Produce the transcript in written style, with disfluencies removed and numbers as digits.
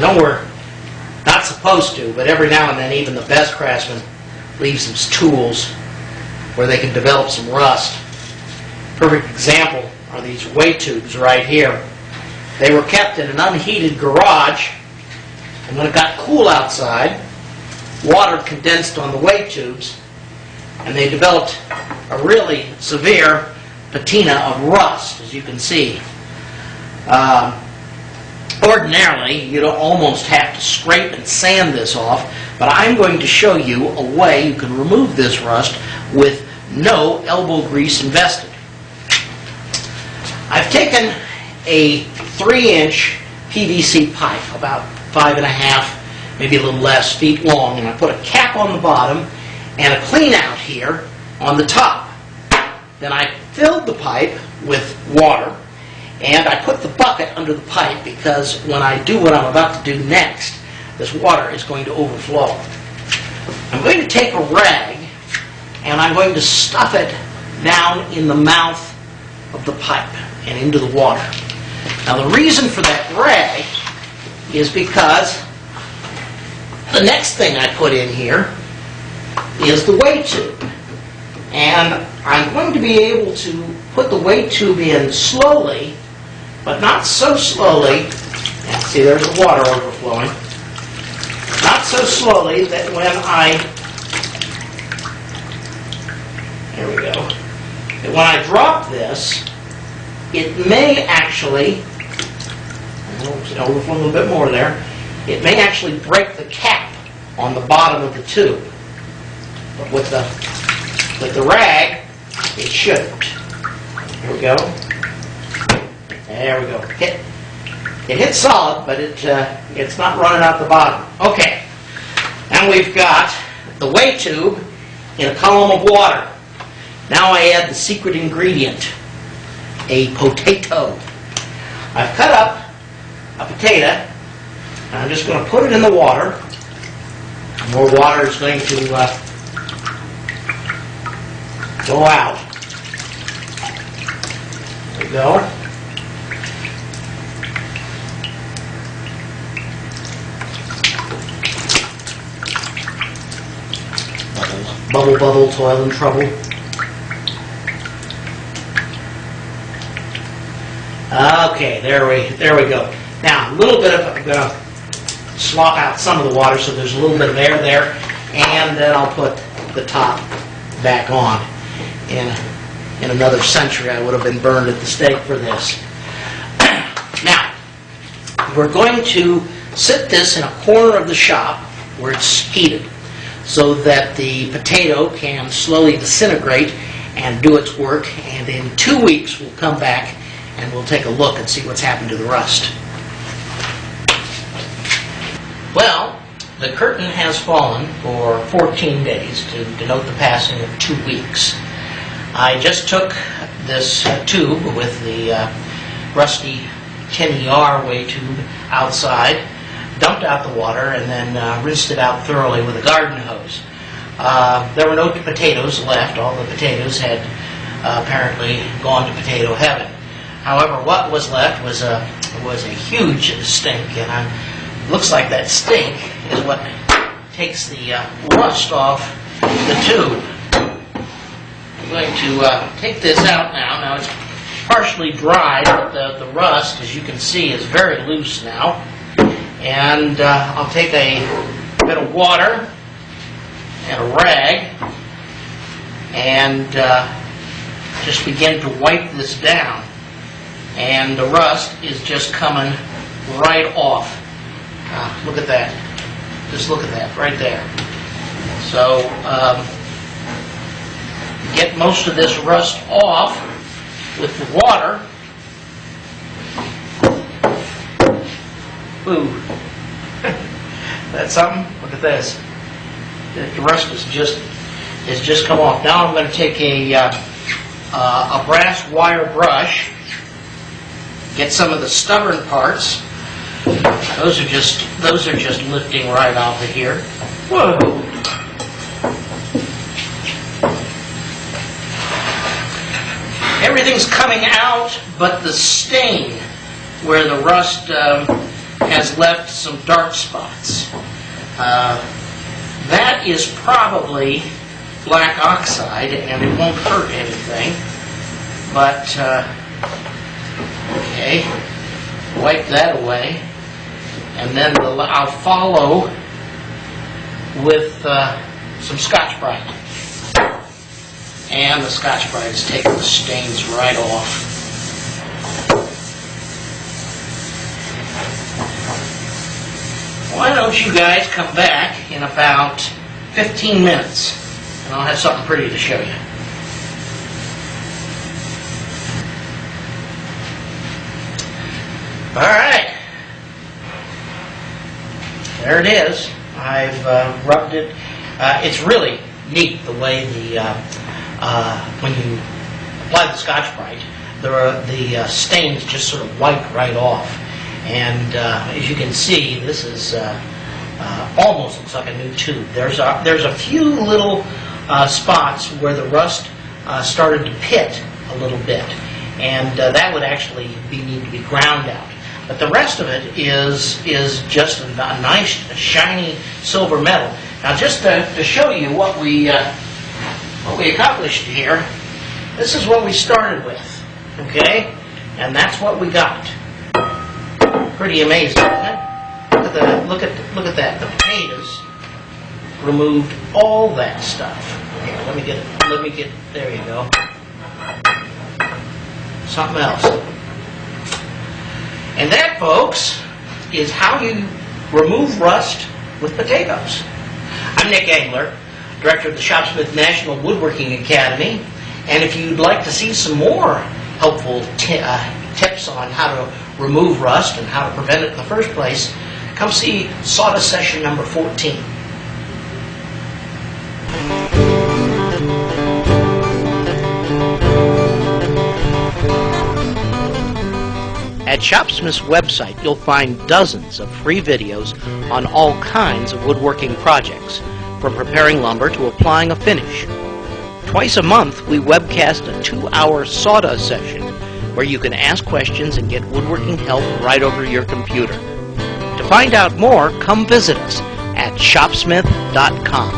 know we're not supposed to, but every now and then even the best craftsman leaves his tools where they can develop some rust. Perfect example are these weight tubes right here. They were kept in an unheated garage, and when it got cool outside, water condensed on the weight tubes, and they developed a really severe patina of rust, as you can see. Ordinarily, you'd almost have to scrape and sand this off, but I'm going to show you a way you can remove this rust with no elbow grease invested. I've taken a 3-inch PVC pipe, about 5.5, maybe a little less, feet long, and I put a cap on the bottom and a clean out here on the top. Then I filled the pipe with water, and I put the bucket under the pipe because when I do what I'm about to do next, this water is going to overflow. I'm going to take a rag and I'm going to stuff it down in the mouth of the pipe and into the water. Now the reason for that rag is because the next thing I put in here is the weight tube. And I'm going to be able to put the weight tube in slowly, but not so slowly. Yeah, see, there's the water overflowing. Not so slowly that when there we go. That when I drop this, it may actually, overflow a little bit more there, it may actually break the cap on the bottom of the tube. But with the rag, it shouldn't. Here we go. There we go. It hits solid, but it's not running out the bottom. Okay. Now we've got the weight tube in a column of water. Now I add the secret ingredient, a potato. I've cut up a potato, and I'm just going to put it in the water. More water is going to go out. There we go. Bubble, bubble, toil and trouble. Okay, there we go. Now, a little bit of, I'm going to swap out some of the water so there's a little bit of air there, and then I'll put the top back on. In another century, I would have been burned at the stake for this. Now, we're going to sit this in a corner of the shop where it's heated, so that the potato can slowly disintegrate and do its work, and in 2 weeks we'll come back and we'll take a look and see what's happened to the rust. Well, the curtain has fallen for 14 days to denote the passing of 2 weeks. I just took this tube with the rusty 10ER weight tube outside, dumped out the water, and then rinsed it out thoroughly with a garden hose. There were no potatoes left. All the potatoes had apparently gone to potato heaven. However, what was left was a huge stink, and it looks like that stink is what takes the rust off the tube. I'm going to take this out now. Now it's partially dried, but the rust, as you can see, is very loose now. And I'll take a bit of water and a rag and just begin to wipe this down. And the rust is just coming right off. Look at that. Just look at that right there. So get most of this rust off with the water. Ooh. That's something? Look at this. The rust is just come off. Now I'm going to take a brass wire brush, get some of the stubborn parts. Those are just lifting right off of here. Whoa! Everything's coming out, but the stain where the rust has left some dark spots. That is probably black oxide, and it won't hurt anything. But, okay, wipe that away. And then I'll follow with some Scotch-Brite. And the Scotch-Brite is taking the stains right off. Why don't you guys come back in about 15 minutes, and I'll have something pretty to show you. All right. There it is. I've rubbed it. It's really neat the way when you apply the Scotch-Brite, the stains just sort of wipe right off. And as you can see, this is almost looks like a new tube. There's a few little spots where the rust started to pit a little bit, and that would actually need to be ground out. But the rest of it is just a nice, shiny silver metal. Now, just to show you what we accomplished here, this is what we started with, okay? And that's what we got. Pretty amazing, isn't it? Look at that. The paint has removed all that stuff. Here, let me get. There you go. Something else. And that, folks, is how you remove rust with potatoes. I'm Nick Engler, director of the Shopsmith National Woodworking Academy, and if you'd like to see some more helpful tips on how to remove rust and how to prevent it in the first place, come see Sawdust Session number 14. At Shopsmith's website, you'll find dozens of free videos on all kinds of woodworking projects, from preparing lumber to applying a finish. Twice a month, we webcast a 2-hour sawdust session where you can ask questions and get woodworking help right over your computer. To find out more, come visit us at shopsmith.com.